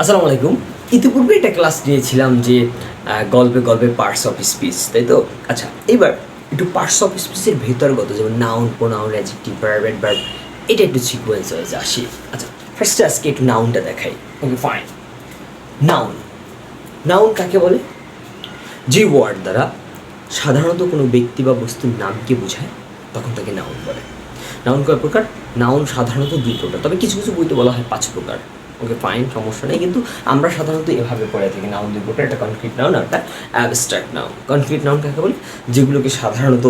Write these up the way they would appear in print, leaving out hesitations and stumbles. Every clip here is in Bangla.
আসসালামু আলাইকুম। ইতিপূর্বে একটা ক্লাস নিয়েছিলাম যে গল্পে গল্পে পার্টস অফ স্পিচ, তাই তো? আচ্ছা, এবার একটু পার্টস অফ স্পিচের ভেতরগত, যেমন noun, pronoun, adjective, verb, adverb, এটা একটু সিকোয়েন্স ওয়াইজ আসি। আচ্ছা, ফার্স্টে আজকে একটু নাউনটা দেখাই। ওকে, ফাইন। নাউন, নাউন কাকে বলে? যে ওয়ার্ড দ্বারা সাধারণত কোনো ব্যক্তি বা বস্তুর নামকে বোঝায় তখন তাকে নাউন বলে। নাউন কয় প্রকার? নাউন সাধারণত দুই প্রকার, তবে কিছু কিছু বইতে বলা হয় 5 প্রকার। ওকে, ফাইন, সমস্যা নেই, কিন্তু আমরা সাধারণত এভাবে পড়ে থাকি। নাউন দুই প্রকার, একটা কনক্রিট নাউন আর একটা অ্যাবস্ট্রাক্ট নাউন। কনক্রিট নাউন কাকে বলে? যেগুলোকে সাধারণত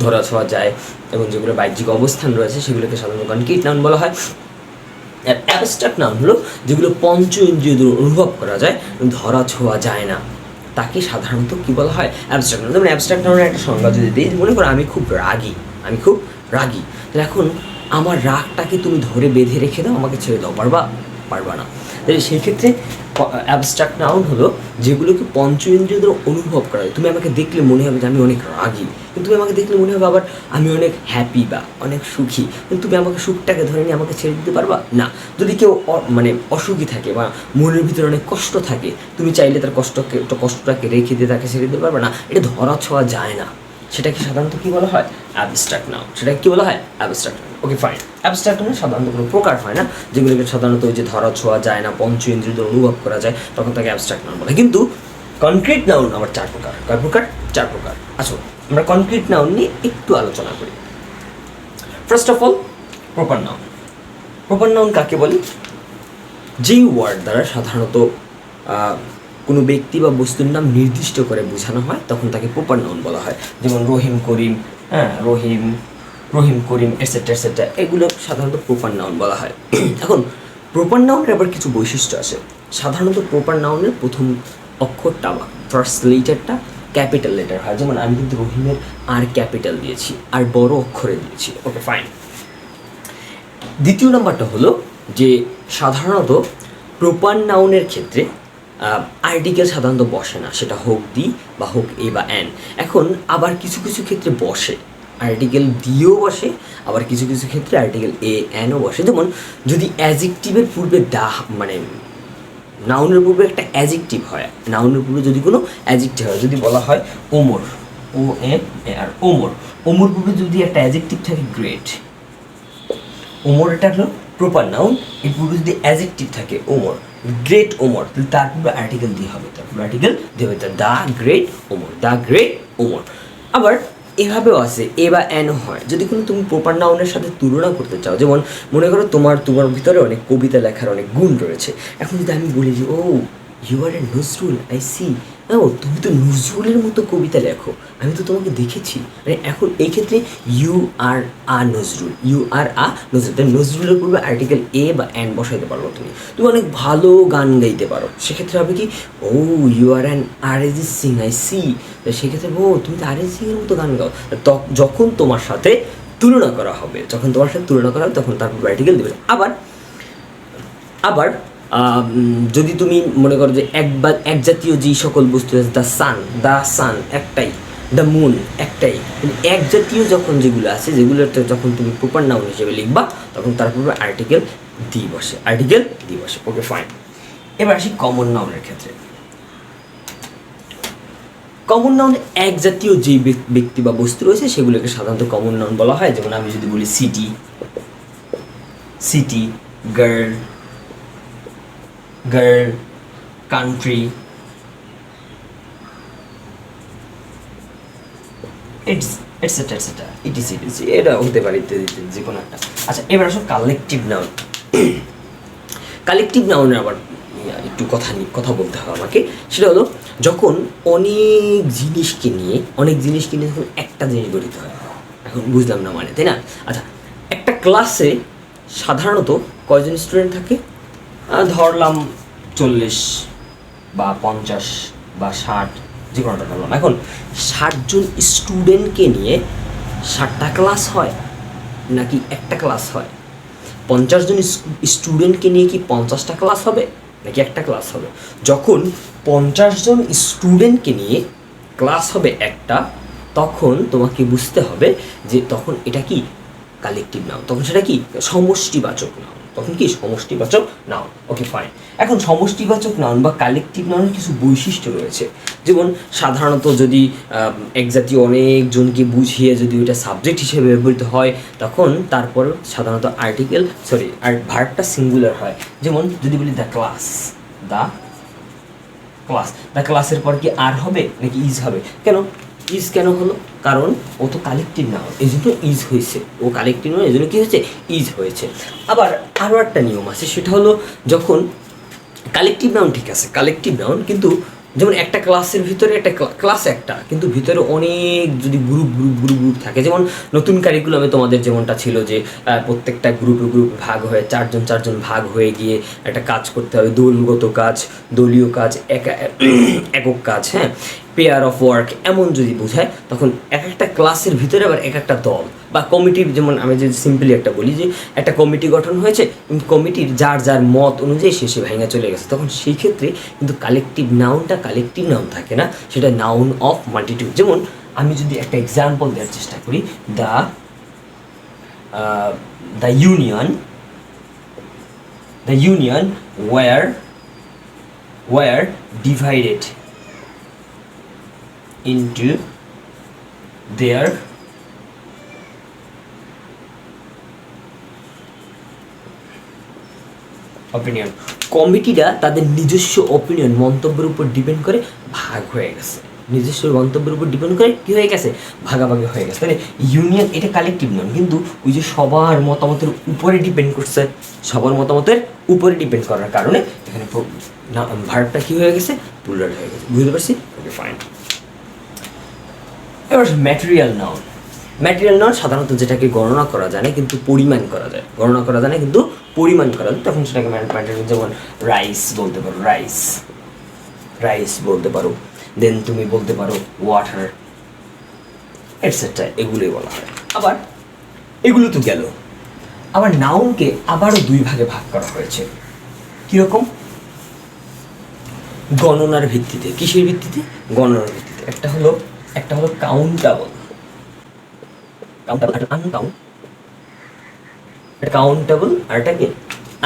ধরা ছোঁয়া যায় এবং যেগুলো বাহ্যিক অবস্থান রয়েছে সেগুলোকে সাধারণত কনক্রিট নাউন বলা হয়। আর অ্যাবস্ট্রাক্ট নাউন হলো যেগুলো পঞ্চ ইন্দ্রিয় দ্বারা অনুভব করা যায়, ধরা ছোঁয়া যায় না, তাকে সাধারণত কী বলা হয়? Abstract noun. যেমন অ্যাবস্ট্রাক্ট নাউনের একটা সংজ্ঞা যদি দিই, মনে করো আমি খুব রাগী, আমি খুব রাগী, তাহলে এখন আমার রাগটাকে তুমি ধরে বেঁধে রেখে দাও, আমাকে ছেড়ে দাও, পারবা না। তাহলে সেই ক্ষেত্রে অ্যাবস্ট্রাক্ট নাউন হলো যেগুলোকে পঞ্চ ইন্দ্রিয় দ্বারা অনুভব করা যায়। তুমি আমাকে দেখলে মনে হবে যে আমি অনেক রাগী, কিন্তু তুমি আমাকে দেখলে মনে হবে আবার আমি অনেক হ্যাপি বা অনেক সুখী, কিন্তু তুমি আমাকে সুখটাকে ধরে নিয়ে আমাকে ছেড়ে দিতে পারবা না। যদি কেউ মানে অসুখী থাকে বা মনের ভিতরে অনেক কষ্ট থাকে, তুমি চাইলে তার কষ্টটাকে রেখে দিয়ে তাকে ছেড়ে দিতে পারবে না। এটা ধরা ছোঁয়া যায় না, সেটাকে সাধারণত কী বলা হয়? Abstract noun. সেটাকে কী বলা হয়? অ্যাবস্ট্রাক্ট। ওকে, ফাইন। অ্যাবস্ট্রাক্ট নাউন সাধারণত কোনো প্রকার হয় না, যেগুলোকে সাধারণত ওই যে ধরা ছোঁয়া যায় না, পঞ্চ ইন্দ্রিয় দ্বারা অনুভব করা যায়, তখন তাকে অ্যাবস্ট্রাক্ট নাউন বলে। কিন্তু কনক্রিট নাউন আবার 4 প্রকার। কয় প্রকার? 4 প্রকার। আচ্ছা, আমরা কনক্রিট নাউন নিয়ে একটু আলোচনা করি। First of all, proper noun. Proper noun কাকে বলে? যেই ওয়ার্ড দ্বারা সাধারণত কোনো ব্যক্তি বা বস্তুর নাম নির্দিষ্ট করে বোঝানো হয় তখন তাকে প্রপার নাউন বলা হয়। যেমন রহিম, করিম, রহিম, করিম, এটসেট্রা এটসেট্রা, এগুলো সাধারণত প্রপার নাউন বলা হয়। এখন প্রপার নাউনের আবার কিছু বৈশিষ্ট্য আছে। সাধারণত প্রপার নাউনের প্রথম অক্ষরটা বা ফার্স্ট লেটারটা ক্যাপিটাল লেটার হয়। যেমন আমি কিন্তু রহিমের আর ক্যাপিটাল দিয়েছি, আর বড় অক্ষরে দিয়েছি। ওকে, ফাইন। দ্বিতীয় নাম্বারটা হলো যে সাধারণত প্রপার নাউনের ক্ষেত্রে আর্টিকেল সাধারণত বসে না, সেটা হোক দি বা হোক এ বা অ্যান। এখন আবার কিছু কিছু ক্ষেত্রে বসে, আর্টিকেল দিয়েও বসে, আবার কিছু কিছু ক্ষেত্রে আর্টিকেল এ অ্যানও বসে। যেমন যদি অ্যাজেক্টিভের পূর্বে মানে নাউনের পূর্বে একটা অ্যাজেক্টিভ হয়, নাউনের পূর্বে যদি কোনো অ্যাজেক্টিভ হয়, যদি বলা হয় ওমর, ও এ আর ওমর, ওমর পূর্বে যদি একটা অ্যাজেক্টিভ থাকে গ্রেট, ওমর, এটা হলো প্রপার নাউন। এর পূর্বে যদি অ্যাজেক্টিভ থাকে ওমর, গ্রেট ওমর, তাহলে তার পূর্বে আর্টিকেল দিয়ে হবে, তার পূর্বে আর্টিকেল দিয়ে হবে, the great Omar, the great Omar. আবার এভাবেও আছে এ বা অ্যানও হয় যদি কোনো তুমি প্রপার নাউনের সাথে তুলনা করতে চাও। যেমন মনে করো তোমার ভিতরে অনেক কবিতা লেখার অনেক গুণ রয়েছে। এখন যদি আমি বলি যে oh you are a Nazrul, I see, ও তুমি তো নজরুলের মতো কবিতা লেখো, আমি তো তোমাকে দেখেছি। মানে এখন এই ক্ষেত্রে you are Nazrul, you are Nazrul, তাই নজরুলের পূর্বে আর্টিকেল এ বা অ্যান বসাইতে পারো। তুমি অনেক ভালো গান গাইতে পারো, সেক্ষেত্রে হবে কি, oh you are an Arijit Singh, I see. সেক্ষেত্রে ও তুমি তো অরিজিৎ সিংয়ের মতো গান গাও। যখন তোমার সাথে তুলনা করা হবে, তখন তার পূর্বে আর্টিকেল দেবে। আবার যদি তুমি মনে করো যে এক জাতীয় যেই সকল বস্তু আছে, দ্য সান একটাই, দ্য মুন একটাই, কিন্তু এক জাতীয় যখন যেগুলো আছে, যেগুলোতে যখন তুমি প্রপার নাউন হিসেবে লিখবা তখন তার পূর্বে আর্টিকেল দি বসে, ওকে, ফাইন। এবার আসি কমন নাউনের ক্ষেত্রে। কমন নাউন এক জাতীয় যে ব্যক্তি বা বস্তু রয়েছে সেগুলোকে সাধারণত কমন নাউন বলা হয়। যেমন আমি যদি বলি সিটি, গার্ল, কান্ট্রি, এটসেট্রা, এটা হতে পারে যে কোনো একটা। আচ্ছা, এবার আসো কালেকটিভ নাউন। কালেকটিভ নাউনের আবার একটু কথা বলতে হবে আমাকে। সেটা হলো যখন অনেক জিনিসকে নিয়ে যখন একটা জিনিস গঠিত হয়। এখন বুঝলাম না মানে, তাই না? আচ্ছা, একটা ক্লাসে সাধারণত কয়জন স্টুডেন্ট থাকে? ধরলাম 40 বা 50 বা 60, যে কোনোটা ধরলাম। এখন 60 জন স্টুডেন্টকে নিয়ে 60টা ক্লাস হয় নাকি একটা ক্লাস হয়? 50 জন স্টুডেন্টকে নিয়ে কি 50টা ক্লাস হবে নাকি একটা ক্লাস হবে? যখন 50 জন স্টুডেন্টকে নিয়ে ক্লাস হবে একটা, তখন তোমাকে বুঝতে হবে যে তখন এটা কি কালেকটিভ নাউন, তখন সেটা কি সমষ্টিবাচক নাউন, তখন কি সমষ্টিবাচক নাউন। Okay fine. এখন সমষ্টিবাচক নাউন বা কালেকটিভ নাউনের কিছু বৈশিষ্ট্য রয়েছে, যেমন সাধারণত যদি এক জাতীয় অনেকজনকে বুঝিয়ে যদি ওইটা সাবজেক্ট হিসেবে ব্যবহৃত হয়, তখন তারপর সাধারণত ভার্বটা সিঙ্গুলার হয়। যেমন যদি বলি দ্য ক্লাস, দ্য ক্লাসের পর কি আর হবে নাকি ইজ হবে? কেন ইজ কেন হলো? কারণ ও তো কালেকটিভ নাউন, এই জন্য ইজ হয়েছে। ও কালেকটিভ নাউন, এই জন্য কী হয়েছে? ইজ হয়েছে। আবার আরও একটা নিয়ম আছে, সেটা হলো যখন কালেকটিভ নাউন, ঠিক আছে কালেকটিভ নাউন, কিন্তু যেমন একটা ক্লাসের ভিতরে একটা ক্লাস একটা, কিন্তু ভিতরে অনেক যদি গ্রুপ থাকে, যেমন নতুন কারিকুলামে তোমাদের যেমনটা ছিল যে প্রত্যেকটা গ্রুপে ভাগ হয়ে চারজন ভাগ হয়ে গিয়ে একটা কাজ করতে হবে, দলগত কাজ, দলীয় কাজ, একক কাজ, হ্যাঁ, পেয়ার অফ ওয়ার্ক, এমন যদি বোঝায়, তখন এক একটা ক্লাসের ভিতরে আবার এক একটা দল বা কমিটির, যেমন আমি যদি সিম্পলি একটা বলি যে একটা কমিটি গঠন হয়েছে, কিন্তু কমিটির যার মত অনুযায়ী সে ভেঙে চলে গেছে, তখন সেই ক্ষেত্রে কিন্তু কালেকটিভ নাউনটা কালেকটিভ নাউন থাকে না, সেটা নাউন অফ মাল্টিটিউড। যেমন আমি যদি একটা এক্সাম্পল দেওয়ার চেষ্টা করি, the union war divided into their opinion। কমিটিটা তাদের নিজস্ব অপিনিয়ন, মন্তব্যের উপর ডিপেন্ড করে ভাগ হয়ে গেছে, নিজস্ব মন্তব্যের উপর ডিপেন্ড করে কী হয়ে গেছে? ভাগাভাগি হয়ে গেছে। তাহলে ইউনিয়ন এটা কালেকটিভ নন, কিন্তু ওই যে সবার মতামতের উপরে ডিপেন্ড করছে, সবার মতামতের উপরে ডিপেন্ড করার কারণে এখানে ভার্বটা কী হয়ে গেছে? প্লুরাল হয়ে গেছে। বুঝতে পারছি? Okay fine. এবার ম্যাটেরিয়াল নাউন সাধারণত যেটাকে গণনা করা যায় না কিন্তু পরিমাণ করা যায়, তখন সেটাকে ম্যাটেরিয়াল। যেমন রাইস বলতে পারো, রাইস বলতে পারো, দেন তুমি বলতে পারো ওয়াটার, এটসেট্রা, এগুলোই বলা হয়। আবার এগুলো তো গেল, আবার নাউনকে আবারও দুই ভাগে ভাগ করা হয়েছে। কীরকম? গণনার ভিত্তিতে। কিসের ভিত্তিতে? গণনার ভিত্তিতে। একটা হলো কাউন্টেবল আর এটা কি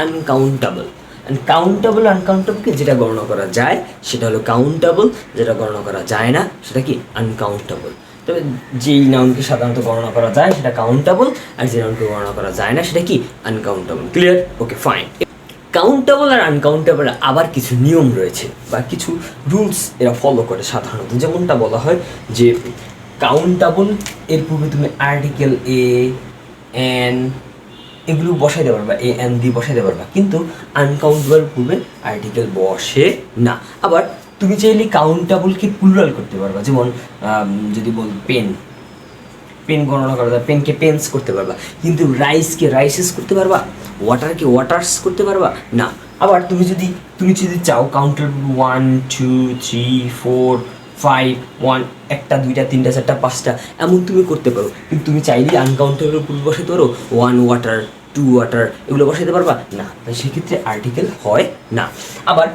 আনকাউন্টেবল। আনকাউন্টেবলকে যেটা গণনা করা যায় সেটা হলো কাউন্টেবল, যেটা গণনা করা যায় না সেটা কি আনকাউন্টেবল। তবে যেই নাউনকে সাধারণত গণনা করা যায় সেটা কাউন্টেবল, আর যে নাউনকে গণনা করা যায় না সেটা কি uncountable. Clear? Okay fine. Countable আর আনকাউন্টেবল আবার কিছু নিয়ম রয়েছে বা কিছু রুলস এরা ফলো করে সাধারণত। যেমনটা বলা হয় যে কাউন্টেবল এর পূর্বে তুমি আর্টিকেল এ এন এগুলো বসাইতে পারবা, এ এন দিয়ে বসাইতে পারবা, কিন্তু আনকাউন্টেবল পূর্বে আর্টিকেল বসে না। আবার তুমি চাইলে কাউন্টেবলকে প্লুরাল করতে পারবা, যেমন যদি বল পেন গণনা করা যায়, পেনকে পেন্স করতে পারবা, কিন্তু রাইসকে রাইসেস করতে পারবা, ওয়াটারকে ওয়াটার্স করতে পারবা না। আবার তুমি যদি চাও কাউন্টেবল 1 2 3 4 5 1 একটা দুইটা তিনটা চারটা পাঁচটা এমন তুমি করতে পারো, কিন্তু তুমি চাইলে আনকাউন্টেবল পূর্বে বসাতে পারো 1 ওয়াটার 2 ওয়াটার এগুলো বসাতে পারবা না, তাই সেক্ষেত্রে আর্টিকেল হয় না। আবার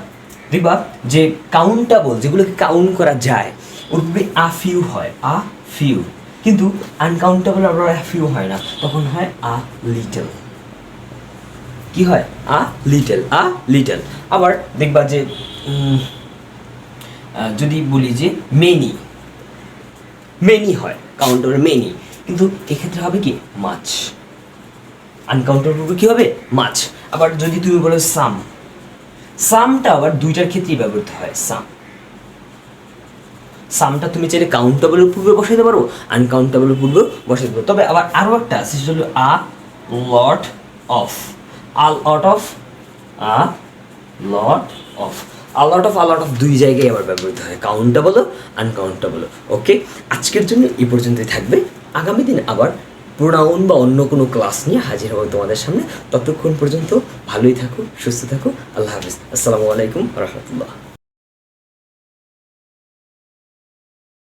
দেখবা যে কাউন্টেবল যেগুলোকে কাউন্ট করা যায় ওর পূর্বে আ ফিউ হয়, আ ফিউ, কিন্তু আনকাউন্টেবল আবার ফিউ হয় না, তখন হয় আ লিটল। কি হয়? A little. আবার দেখবা যে যদি বলি যে মেনি হয়, কাউন্টেবল মেনি, কিন্তু এক্ষেত্রে হবে কি মাছ। আনকাউন্টেবল কি হবে? মাছ। আবার যদি তুমি বলো সামটা আবার দুইটার ক্ষেত্রেই ব্যবহৃত হয়। সামটা তুমি চাইলে কাউন্টেবলের পূর্বে বসাইতে পারো, আনকাউন্টেবলের পূর্বে বসাইতে পারো। তবে আবার আরও একটা আছে, সেটা হলো আ লট অফ। লট অফ দুই জায়গায় আবার ব্যবহৃত হয়, কাউন্টেবল ও আনকাউন্টেবল। ওকে, আজকের জন্য এই পর্যন্তই থাকবে। আগামী দিন আবার প্রোনাউন বা অন্য কোনো ক্লাস নিয়ে হাজির হবো তোমাদের সামনে। ততক্ষণ পর্যন্ত ভালোই থাকো, সুস্থ থাকো। আল্লাহ হাফিজ। আসসালামু আলাইকুম রহমতুল্লাহ।